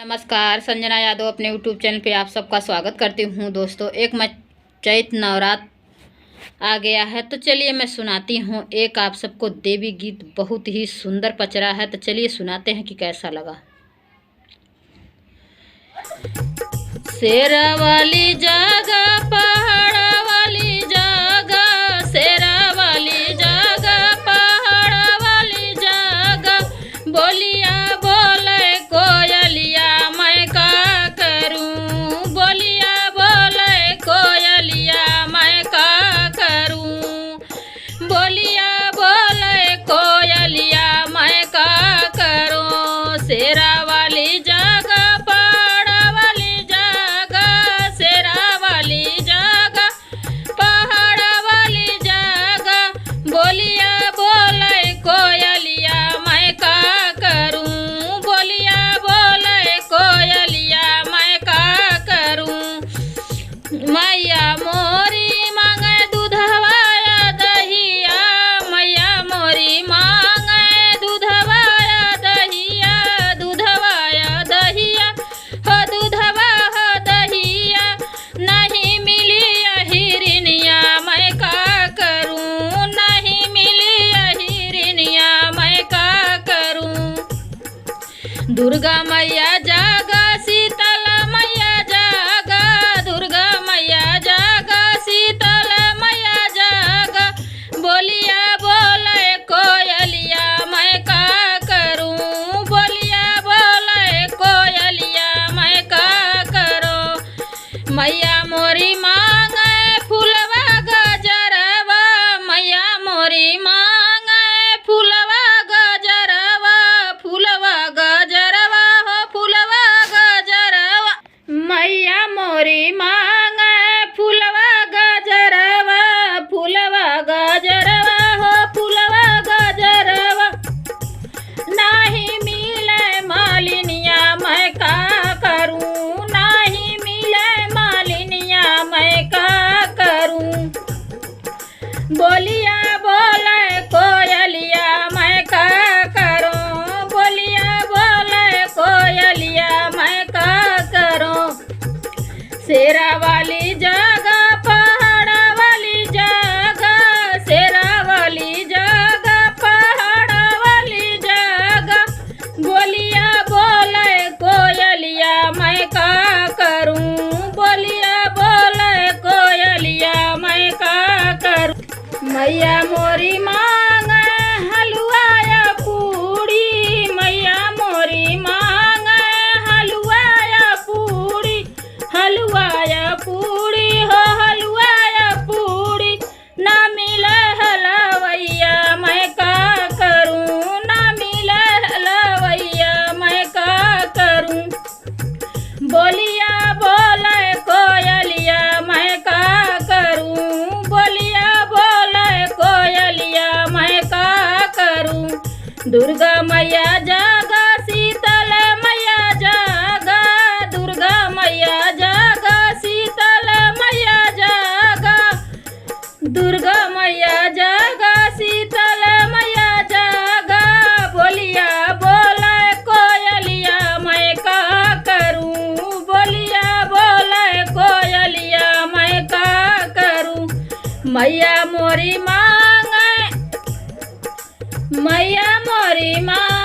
नमस्कार, संजना यादव अपने YouTube channel पे आप सबका स्वागत करती हूँ। दोस्तों, एक चैत नवरात्र आ गया है, तो चलिए मैं सुनाती हूँ एक आप सबको देवी गीत। बहुत ही सुंदर पचरा है, तो चलिए सुनाते हैं कि कैसा लगा। शेरा वाली जगह, पहाड़ वाली जगह, शेरा वाली जगह, पहाड़ वाली जगह, बोलिया बोले कोयलिया मैं का करूं, बोलिया बोले कोयलिया मैं का करूं, बोलिया बोले कोयलिया मैं का करूं। शेरा वाली जगह, पहाड़ वाली जगह, शेरा वाली जगह, पहाड़ वाली जगह, बोलिया बोले कोयलिया मैं का करूं, बोलिया बोले कोयलिया मैं का करूं। मैया मोरी मांगे दूधवाया दहिया, मैया मोरी मांगे दूधवाया दहिया, दूधवाया दहिया हो, दूधवा हो दहिया, नहीं मिली हिरनिया मैं का करूं, नहीं मिली हिरनिया मैं का करूं। दुर्गा मैया जागा, शीतल मैया जागा, दुर्गा मैया जागा, शीतल मैया जागा, बोलिया बोले कोयलिया मैं का करूं, बोलिया बोले कोयलिया मैं का करूं। मैया मोरी मांगे फूलवा गजरवा, मैया मोरी मांगे फूलवा गजरवा, फूलवा गजरवा हो, फूलवा गजरवा, मैया मोरी मांगे फूलवा गजरवा, फूलवा गजरवा हो, फूलवा गजरवा, नहीं मिले मालिनिया मैं का करूं, नहीं मिले मालिनिया मैं का करूं। बोलिया बोले कोयलिया मैं का करूं, बोलिया बोले कोयलिया मैं का करूं। शेरा वाली जगह, पहाड़ वाली जगह, शेरा वाली जगह, पहाड़ वाली जगह, बोलिया बोले कोयलिया मैं का करूं, बोलिया बोले कोयलिया मैं का करूं। मैया मोरी मांगे हलवाया पूड़ी, मैया मोरी मांगे हलवाया पूड़ी, हलवाया पूड़ी हो, हलवाया पूड़ी, ना मिले हलवैया मैं का करूं, ना मिले हलवैया मैं का करूं। बोलिया बोले कोयलिया मैं का करूं, बोलिया बोले कोयलिया मैं का करूं। दुर्गा मैया जागा, शीतल मैया जागा, दुर्गा मैया जागा, शीतल मैया जागा, दुर्गा मैया जागा, शीतल मैया जागा, बोलिया बोले कोयलिया मैं का करूं, बोलिया बोले कोयलिया मैं का करूं। मैया मोरी मांगे, मैया मोरी मांगे